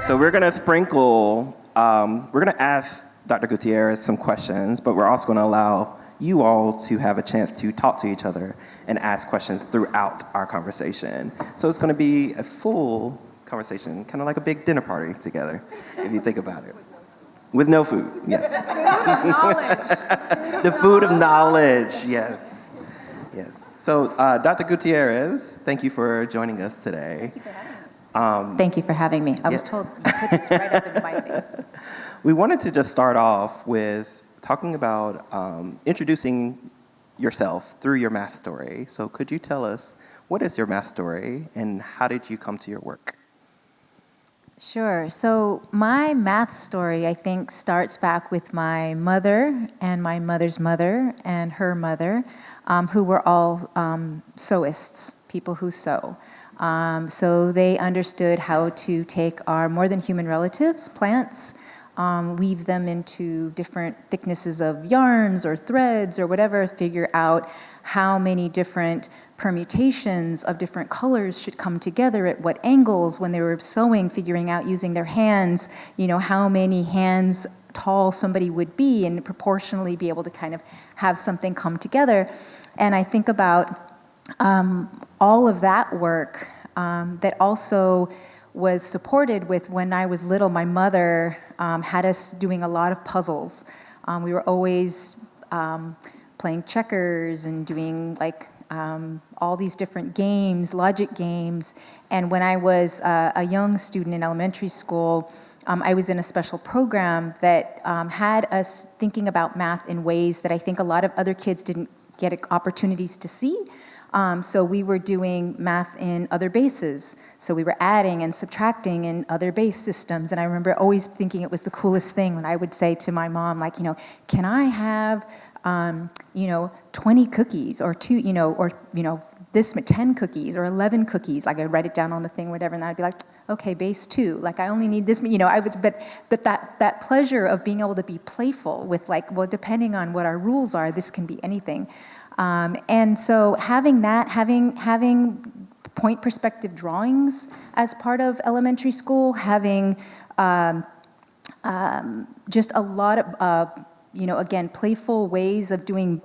So we're going to sprinkle, we're going to ask Dr. Gutierrez some questions, but we're also going to allow you all to have a chance to talk to each other and ask questions throughout our conversation. So it's going to be a full conversation, kind of like a big dinner party together, if you think about it. With no food, yes. The food of knowledge, yes. Yes. So, Dr. Gutierrez, thank you for joining us today. Thank you for having me. Thank you for having me. I was told you put this right up in my face. We wanted to just start off with talking about introducing yourself through your math story. So could you tell us, what is your math story and how did you come to your work? Sure. So my math story, I think, starts back with my mother and my mother's mother and her mother, who were all sewists, people who sew. So they understood how to take our more than human relatives, plants, weave them into different thicknesses of yarns or threads or whatever, figure out how many different permutations of different colors should come together at what angles when they were sewing, figuring out using their hands, how many hands tall somebody would be and proportionally be able to kind of have something come together. And I think about all of that work that also was supported with when I was little. My mother had us doing a lot of puzzles. We were always playing checkers and doing all these different games, logic games. And when I was a young student in elementary school, I was in a special program that had us thinking about math in ways that I think a lot of other kids didn't get opportunities to see. So we were doing math in other bases. So we were adding and subtracting in other base systems. And I remember always thinking it was the coolest thing when I would say to my mom, can I have 20 cookies or 10 cookies or 11 cookies. I'd write it down on the thing, whatever, and I'd be like, okay, base 2. I only need this, but that pleasure of being able to be playful with depending on what our rules are, this can be anything. And so having point perspective drawings as part of elementary school, having just a lot of, again, playful ways of doing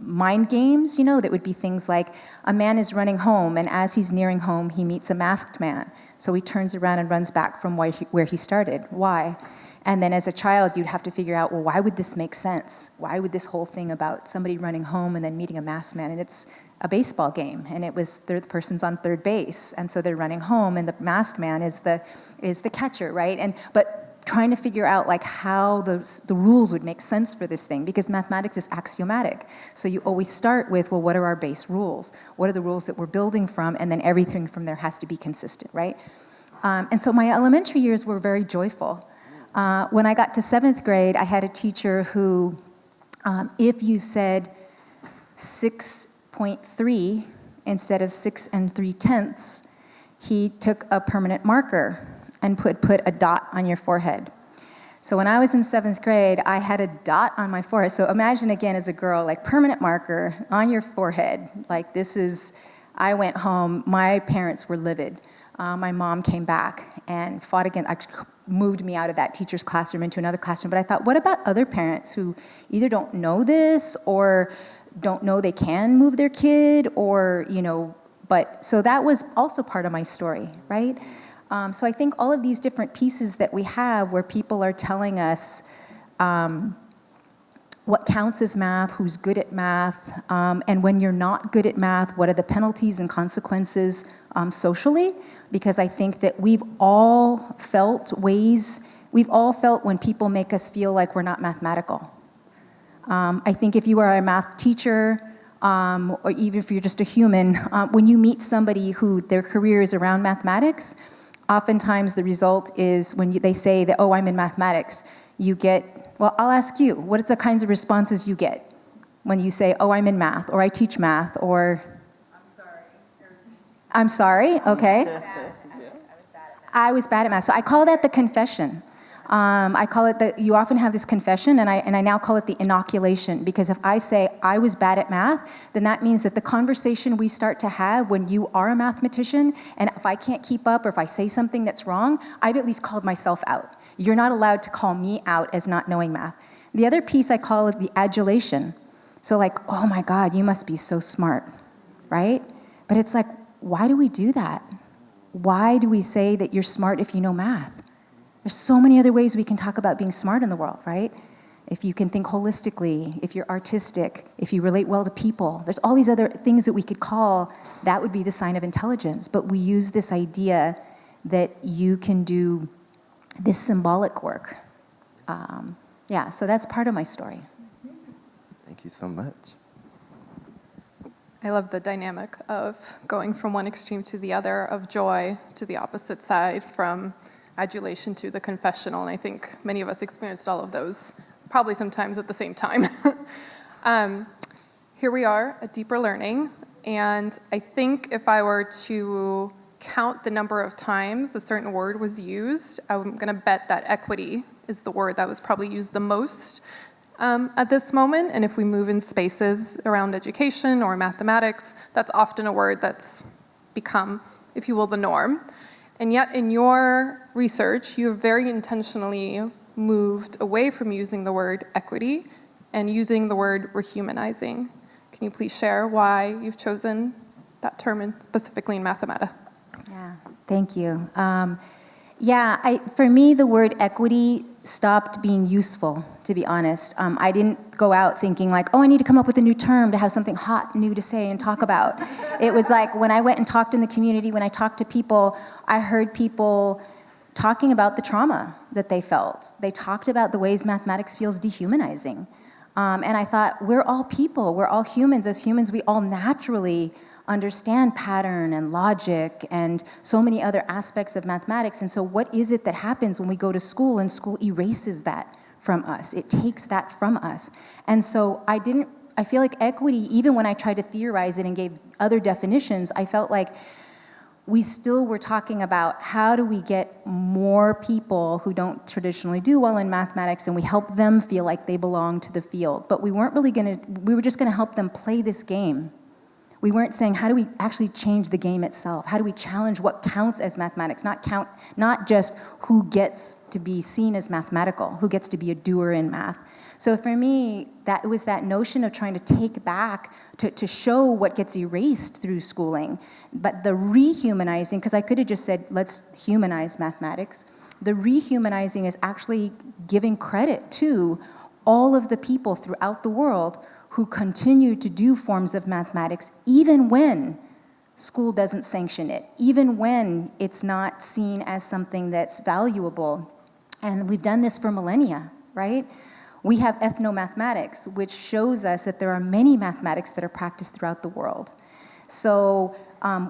mind games, that would be things like a man is running home, and as he's nearing home, he meets a masked man. So he turns around and runs back from where he started. Why? And then as a child, you'd have to figure out, well, why would this make sense? Why would this whole thing about somebody running home and then meeting a masked man? And it's a baseball game, and it was the person's on third base, and so they're running home, and the masked man is the catcher, right? But trying to figure out how the rules would make sense for this thing, because mathematics is axiomatic. So you always start with, well, what are our base rules? What are the rules that we're building from? And then everything from there has to be consistent, right? And so my elementary years were very joyful. When I got to 7th grade, I had a teacher who, if you said 6.3 instead of 6 3/10, he took a permanent marker and put a dot on your forehead. So when I was in 7th grade, I had a dot on my forehead. So imagine again as a girl, permanent marker on your forehead. I went home, my parents were livid. My mom came back and fought again, moved me out of that teacher's classroom into another classroom. But I thought, what about other parents who either don't know this or don't know they can move their kid so that was also part of my story, right? So I think all of these different pieces that we have where people are telling us what counts as math, who's good at math, and when you're not good at math, what are the penalties and consequences socially? Because I think that we've all felt when people make us feel like we're not mathematical. I think if you are a math teacher, or even if you're just a human, when you meet somebody who their career is around mathematics, oftentimes the result is when they say that, oh, I'm in mathematics, you get, well, I'll ask you, what are the kinds of responses you get when you say, oh, I'm in math, or I teach math, or I'm sorry, okay. I was bad at math. So I call that the confession. I call it you often have this confession, and I now call it the inoculation, because if I say I was bad at math, then that means that the conversation we start to have when you are a mathematician, and if I can't keep up or if I say something that's wrong, I've at least called myself out. You're not allowed to call me out as not knowing math. The other piece, I call it the adulation. So like, oh my God, you must be so smart, right? But it's like, why do we do that? Why do we say that you're smart if you know math? There's so many other ways we can talk about being smart in the world, right? If you can think holistically, if you're artistic, if you relate well to people, there's all these other things that we could call, that would be the sign of intelligence. But we use this idea that you can do this symbolic work. So that's part of my story. Thank you so much. I love the dynamic of going from one extreme to the other, of joy to the opposite side, from adulation to the confessional, and I think many of us experienced all of those, probably sometimes at the same time. Here we are at Deeper Learning, and I think if I were to count the number of times a certain word was used, I'm going to bet that equity is the word that was probably used the most at this moment. And if we move in spaces around education or mathematics, that's often a word that's become, if you will, the norm. And yet in your research, you have very intentionally moved away from using the word equity and using the word rehumanizing. Can you please share why you've chosen that term, specifically in mathematics? Yeah, thank you. For me, the word equity stopped being useful, to be honest. I didn't go out thinking like, oh, I need to come up with a new term to have something hot, new to say and talk about. It was like when I went and talked in the community, when I talked to people, I heard people talking about the trauma that they felt. They talked about the ways mathematics feels dehumanizing. And I thought, we're all people, we're all humans. As humans, we all naturally understand pattern and logic and so many other aspects of mathematics. And so what is it that happens when we go to school and school erases that from us? It takes that from us. And so I feel like equity, even when I tried to theorize it and gave other definitions, I felt like we still were talking about how do we get more people who don't traditionally do well in mathematics and we help them feel like they belong to the field. But we weren't really we were just gonna help them play this game. We weren't saying, how do we actually change the game itself? How do we challenge what counts as mathematics? Not just who gets to be seen as mathematical, who gets to be a doer in math. So for me, it was that notion of trying to take back, to show what gets erased through schooling. But the rehumanizing, because I could have just said, let's humanize mathematics. The rehumanizing is actually giving credit to all of the people throughout the world who continue to do forms of mathematics even when school doesn't sanction it, even when it's not seen as something that's valuable. And we've done this for millennia, right? We have ethnomathematics, which shows us that there are many mathematics that are practiced throughout the world. So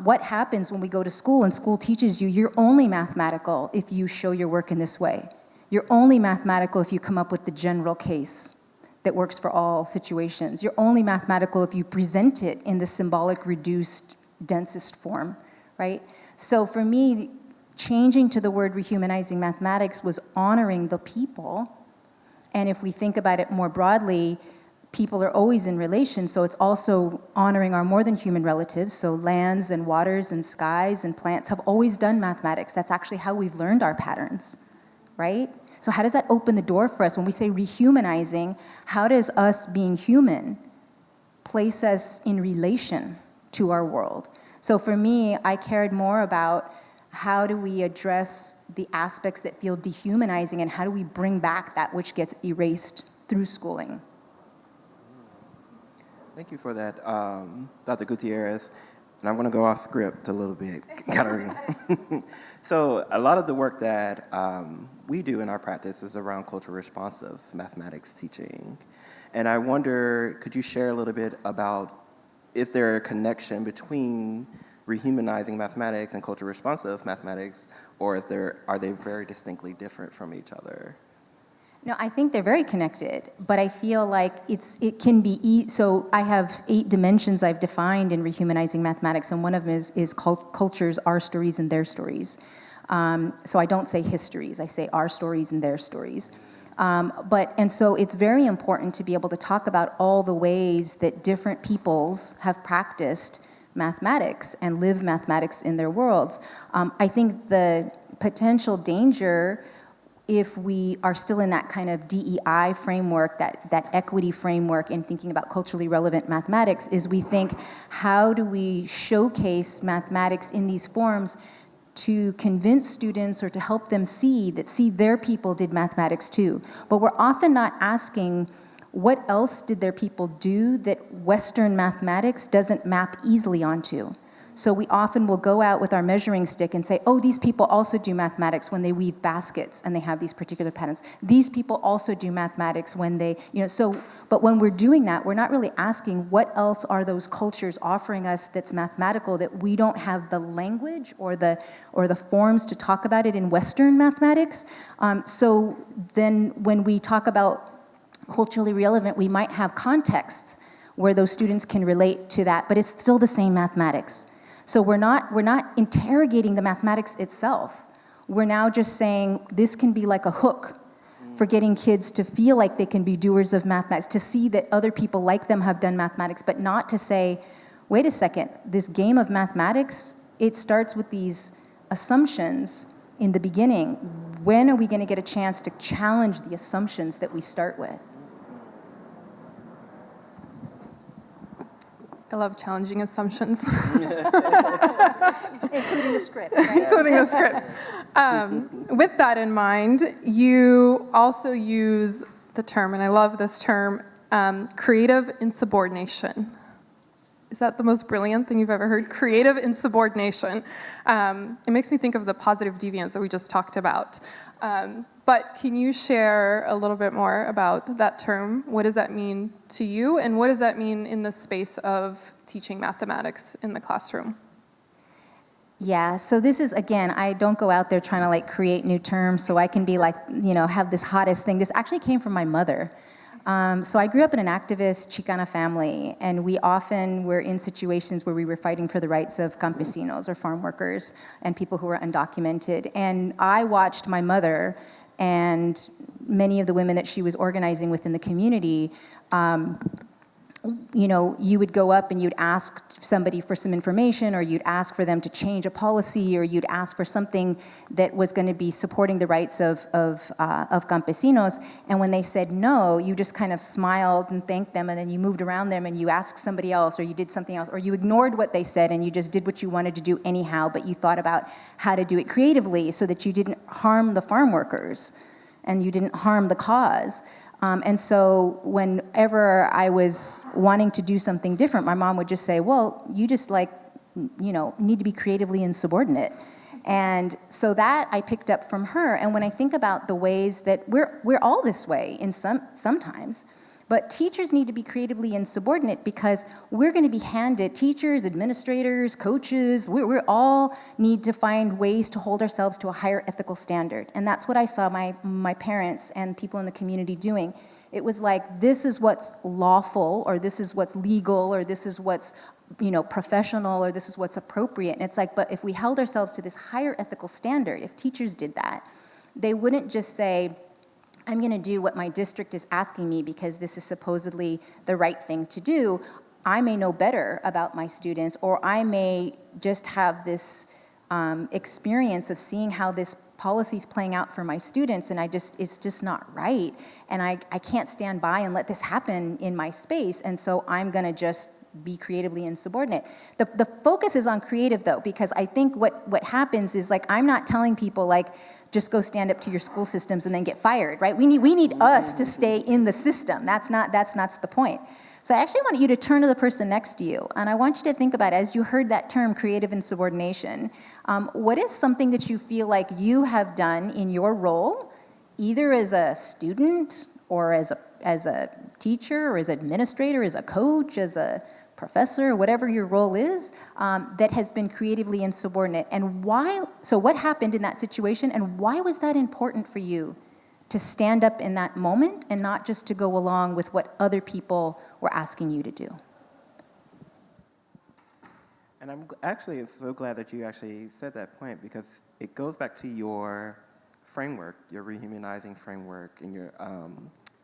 what happens when we go to school and school teaches you, you're only mathematical if you show your work in this way. You're only mathematical if you come up with the general case that works for all situations. You're only mathematical if you present it in the symbolic, reduced, densest form, right? So for me, changing to the word rehumanizing mathematics was honoring the people. And if we think about it more broadly, people are always in relation, so it's also honoring our more than human relatives. So lands and waters and skies and plants have always done mathematics. That's actually how we've learned our patterns, right? So how does that open the door for us? When we say rehumanizing, how does us being human place us in relation to our world? So for me, I cared more about how do we address the aspects that feel dehumanizing and how do we bring back that which gets erased through schooling? Thank you for that, Dr. Gutierrez. And I'm going to go off script a little bit, Yekaterina. So a lot of the work that we do in our practice is around cultural responsive mathematics teaching. And I wonder, could you share a little bit about if there is a connection between rehumanizing mathematics and cultural responsive mathematics, or are they very distinctly different from each other? No, I think they're very connected, but I feel like it can be, so I have 8 dimensions I've defined in rehumanizing mathematics, and one of them is cultures, our stories and their stories. So I don't say histories, I say our stories and their stories. And so it's very important to be able to talk about all the ways that different peoples have practiced mathematics and live mathematics in their worlds. I think the potential danger, if we are still in that kind of DEI framework, that equity framework, and thinking about culturally relevant mathematics, is we think, how do we showcase mathematics in these forms to convince students or to help them see their people did mathematics too. But we're often not asking, what else did their people do that Western mathematics doesn't map easily onto? So we often will go out with our measuring stick and say, oh, these people also do mathematics when they weave baskets and they have these particular patterns. These people also do mathematics when they, but when we're doing that, we're not really asking what else are those cultures offering us that's mathematical that we don't have the language or the forms to talk about it in Western mathematics. So then when we talk about culturally relevant, we might have contexts where those students can relate to that, but it's still the same mathematics. So we're not interrogating the mathematics itself. We're now just saying this can be like a hook for getting kids to feel like they can be doers of mathematics, to see that other people like them have done mathematics, but not to say, wait a second, this game of mathematics, it starts with these assumptions in the beginning. When are we going to get a chance to challenge the assumptions that we start with? I love challenging assumptions. Including the script, right? Including the script. With that in mind, you also use the term, and I love this term, creative insubordination. Is that the most brilliant thing you've ever heard? Creative insubordination. It makes me think of the positive deviance that we just talked about. But can you share a little bit more about that term? What does that mean to you, and what does that mean in the space of teaching mathematics in the classroom? Yeah, so this is, again, I don't go out there trying to create new terms so I can be have this hottest thing. This actually came from my mother. So I grew up in an activist Chicana family, and we often were in situations where we were fighting for the rights of campesinos or farm workers and people who were undocumented. And I watched my mother and many of the women that she was organizing within the community. You would go up and you'd ask somebody for some information, or you'd ask for them to change a policy, or you'd ask for something that was going to be supporting the rights of campesinos. And when they said no, you just kind of smiled and thanked them, and then you moved around them and you asked somebody else, or you did something else, or you ignored what they said and you just did what you wanted to do anyhow, but you thought about how to do it creatively so that you didn't harm the farm workers and you didn't harm the cause. And so whenever I was wanting to do something different, my mom would just say, well, you just need to be creatively insubordinate. And so that I picked up from her. And when I think about the ways that we're all this way sometimes, but teachers need to be creatively insubordinate because we're going to be handed, teachers, administrators, coaches, we all need to find ways to hold ourselves to a higher ethical standard. And that's what I saw my parents and people in the community doing. It was like, this is what's lawful, or this is what's legal, or this is what's professional, or this is what's appropriate. And it's like, but if we held ourselves to this higher ethical standard, if teachers did that, they wouldn't just say, I'm going to do what my district is asking me because this is supposedly the right thing to do. I may know better about my students, or I may just have this experience of seeing how this policy is playing out for my students, and it's just not right. And I can't stand by and let this happen in my space, and so I'm going to just be creatively insubordinate. The focus is on creative, though, because I think what happens is, I'm not telling people, just go stand up to your school systems and then get fired, right? We need us to stay in the system. That's not the point. So I actually want you to turn to the person next to you, and I want you to think about, as you heard that term, creative insubordination, what is something that you feel like you have done in your role, either as a student or as a teacher or as an administrator, as a coach, as a professor, whatever your role is, that has been creatively insubordinate, and why? So what happened in that situation, and why was that important for you to stand up in that moment and not just to go along with what other people were asking you to do? And actually so glad that you actually said that point, because it goes back to your framework, your rehumanizing framework, and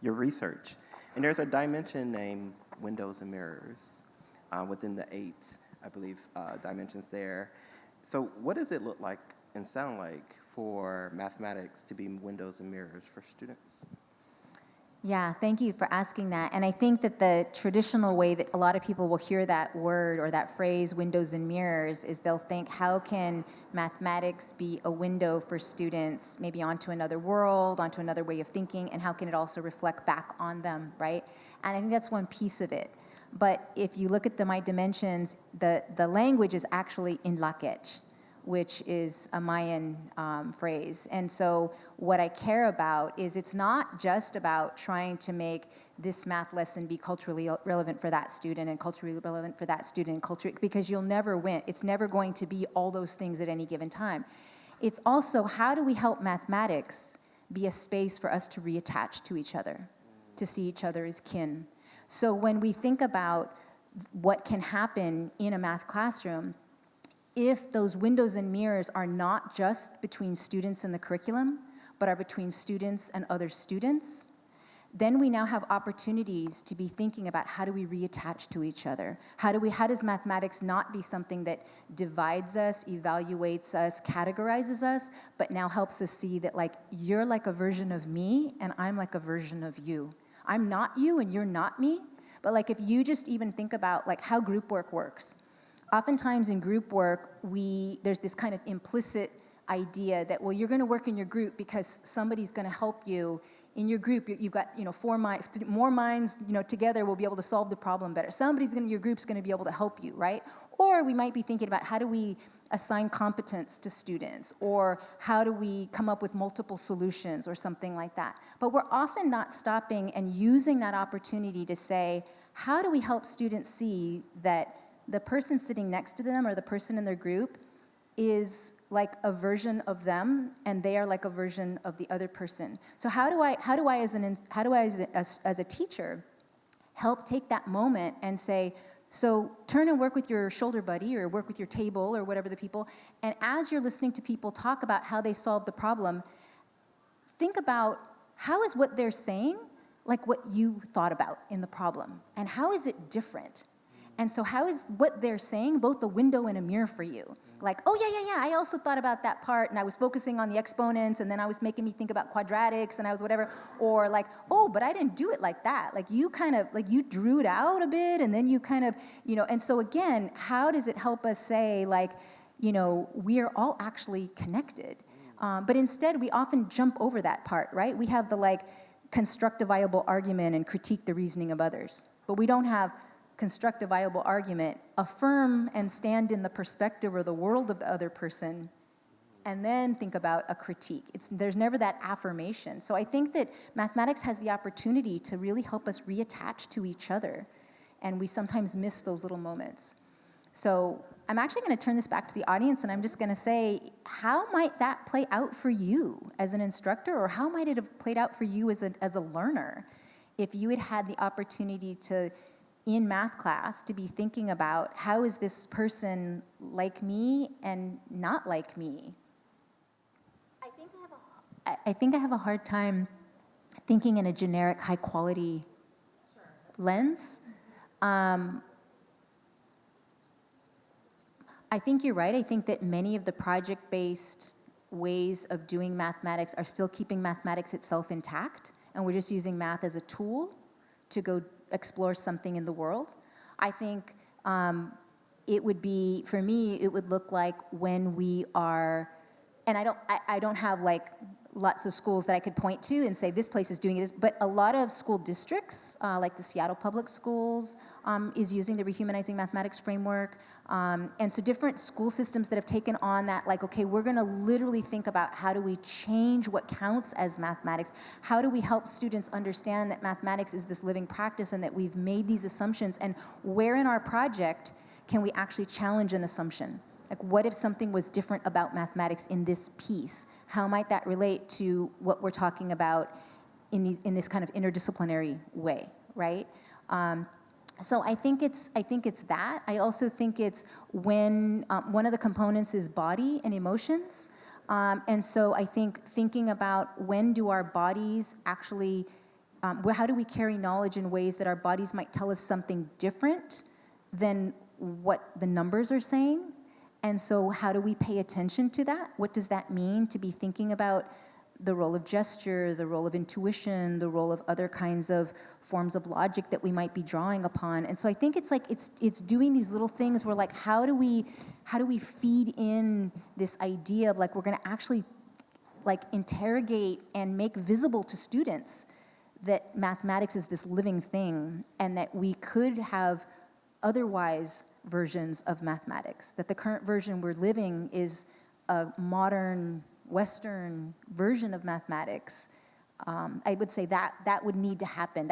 your research. And there's a dimension named windows and mirrors within the 8, I believe, dimensions there. So what does it look like and sound like for mathematics to be windows and mirrors for students? Yeah, thank you for asking that. And I think that the traditional way that a lot of people will hear that word or that phrase, windows and mirrors, is they'll think, how can mathematics be a window for students maybe onto another world, onto another way of thinking, and how can it also reflect back on them, right? And I think that's one piece of it. But if you look at my dimensions, the language is actually in Lakech, which is a Mayan phrase. And so what I care about is it's not just about trying to make this math lesson be culturally relevant for that student and culturally relevant for that student, because you'll never win. It's never going to be all those things at any given time. It's also, how do we help mathematics be a space for us to reattach to each other, to see each other as kin? So when we think about what can happen in a math classroom, if those windows and mirrors are not just between students and the curriculum, but are between students and other students, then we now have opportunities to be thinking about how do we reattach to each other? How does mathematics not be something that divides us, evaluates us, categorizes us, but now helps us see that, like, you're like a version of me and I'm like a version of you. I'm not you and you're not me, but like if you just even think about like how group work works. Oftentimes in group work, there's this kind of implicit idea that, well, you're going to work in your group because somebody's going to help you in your group. You've got, more minds, together will be able to solve the problem better. Your group's going to be able to help you, right? Or we might be thinking about how do we assign competence to students, or how do we come up with multiple solutions or something like that. But we're often not stopping and using that opportunity to say, how do we help students see that the person sitting next to them or the person in their group is like a version of them, and they are like a version of the other person. So how do I as a teacher help take that moment and say, so turn and work with your shoulder buddy or work with your table or whatever the people, and as you're listening to people talk about how they solved the problem, think about how is what they're saying like what you thought about in the problem, and how is it different? And so how is what they're saying both a window and a mirror for you? Like, oh, yeah, I also thought about that part, and I was focusing on the exponents, and then I was making me think about quadratics, and I was whatever. Or like, oh, but I didn't do it like that. Like you kind of, like you drew it out a bit, and then you kind of, and so again, how does it help us say, like, we are all actually connected? But instead, we often jump over that part, right? We have the, like, construct a viable argument and critique the reasoning of others. But we don't have construct a viable argument, affirm and stand in the perspective or the world of the other person, and then think about a critique. There's never that affirmation. So I think that mathematics has the opportunity to really help us reattach to each other, and we sometimes miss those little moments. So I'm actually going to turn this back to the audience, and I'm just going to say, how might that play out for you as an instructor, or how might it have played out for you as a learner if you had had the opportunity to, in math class, to be thinking about how is this person like me and not like me? I think I have a hard time thinking in a generic high quality lens. I think you're right. I think that many of the project-based ways of doing mathematics are still keeping mathematics itself intact, and we're just using math as a tool to go explore something in the world. I think it would be, for me, it would look like when we are, and I don't have like lots of schools that I could point to and say this place is doing this, but a lot of school districts, like the Seattle Public Schools, is using the Rehumanizing Mathematics framework. And so different school systems that have taken on that, like, okay, we're gonna literally think about how do we change what counts as mathematics? How do we help students understand that mathematics is this living practice and that we've made these assumptions, and where in our project can we actually challenge an assumption? Like, what if something was different about mathematics in this piece? How might that relate to what we're talking about in this kind of interdisciplinary way, right? So I think it's that. I also think it's when one of the components is body and emotions. And so I think thinking about when do our bodies actually, how do we carry knowledge in ways that our bodies might tell us something different than what the numbers are saying? And so how do we pay attention to that? What does that mean to be thinking about the role of gesture, the role of intuition, the role of other kinds of forms of logic that we might be drawing upon? And so I think it's like it's doing these little things where like how do we feed in this idea of like we're going to actually like interrogate and make visible to students that mathematics is this living thing and that we could have otherwise versions of mathematics, that the current version we're living is a modern Western version of mathematics. I would say that would need to happen.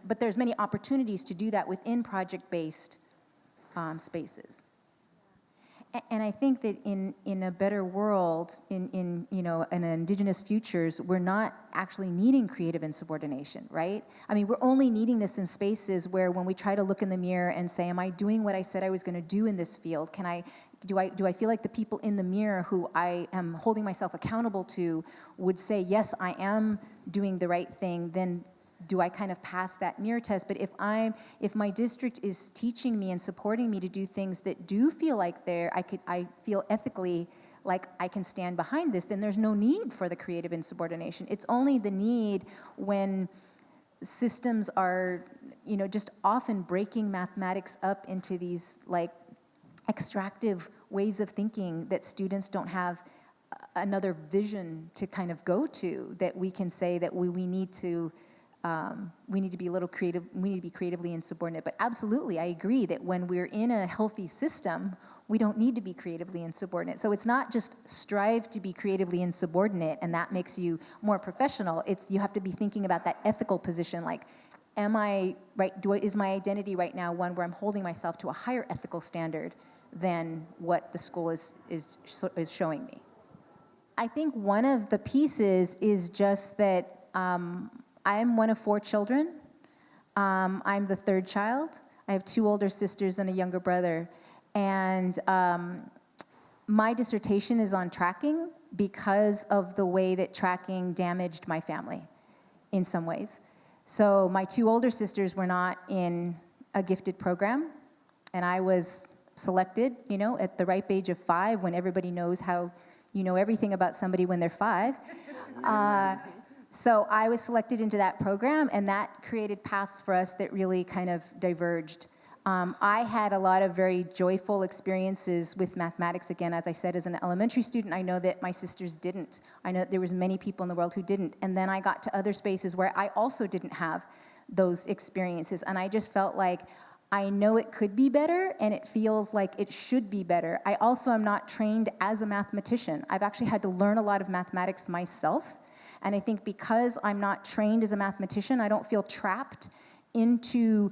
But there's many opportunities to do that within project-based spaces. And I think that in a better world, in indigenous futures, we're not actually needing creative insubordination, right? I mean, we're only needing this in spaces where when we try to look in the mirror and say, am I doing what I said I was going to do in this field? Do I feel like the people in the mirror who I am holding myself accountable to would say, yes, I am doing the right thing, then do I kind of pass that mirror test? But if my district is teaching me and supporting me to do things that do feel like I feel ethically like I can stand behind this, then there's no need for the creative insubordination. It's only the need when systems are, just often breaking mathematics up into these like extractive ways of thinking that students don't have another vision to kind of go to, that we can say that we need to be a little creative, we need to be creatively insubordinate. But absolutely, I agree that when we're in a healthy system, we don't need to be creatively insubordinate. So it's not just strive to be creatively insubordinate and that makes you more professional. You have to be thinking about that ethical position, like, am I right? Is my identity right now one where I'm holding myself to a higher ethical standard than what the school is showing me? I think one of the pieces is just that I'm one of 4 children. I'm the 3rd child. I have 2 older sisters and a younger brother. And my dissertation is on tracking because of the way that tracking damaged my family in some ways. So my 2 older sisters were not in a gifted program, and I was selected, at the ripe age of 5, when everybody knows how you know everything about somebody when they're 5. So I was selected into that program, and that created paths for us that really kind of diverged. I had a lot of very joyful experiences with mathematics. Again, as I said, as an elementary student, I know that my sisters didn't. I know there was many people in the world who didn't. And then I got to other spaces where I also didn't have those experiences. And I just felt like I know it could be better, and it feels like it should be better. I also am not trained as a mathematician. I've actually had to learn a lot of mathematics myself. And I think because I'm not trained as a mathematician, I don't feel trapped into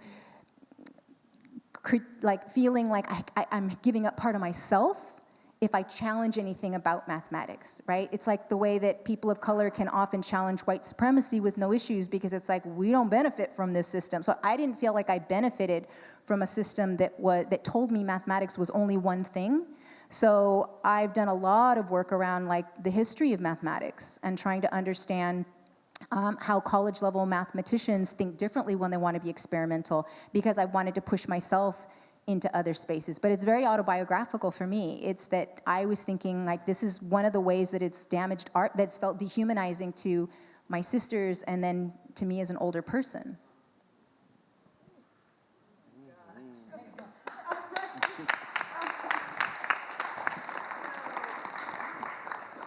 like feeling like I'm giving up part of myself if I challenge anything about mathematics, right? It's like the way that people of color can often challenge white supremacy with no issues because it's like, we don't benefit from this system. So I didn't feel like I benefited from a system that told me mathematics was only one thing. So I've done a lot of work around like the history of mathematics and trying to understand how college-level mathematicians think differently when they want to be experimental, because I wanted to push myself into other spaces. But it's very autobiographical for me. It's that I was thinking like this is one of the ways that it's damaged art, that's felt dehumanizing to my sisters and then to me as an older person.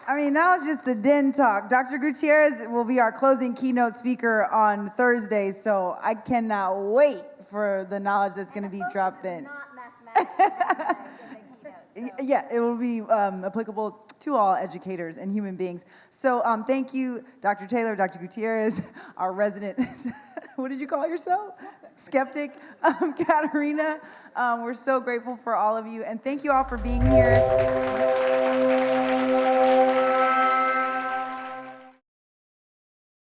I mean, that was just the den talk. Dr. Gutierrez will be our closing keynote speaker on Thursday, so I cannot wait for the knowledge that's going to be dropped in. Not mathematics in the keynote, so. Yeah, it will be applicable to all educators and human beings. So thank you, Dr. Taylor, Dr. Gutierrez, our resident, what did you call yourself? Skeptic, Yekaterina. We're so grateful for all of you, and thank you all for being here.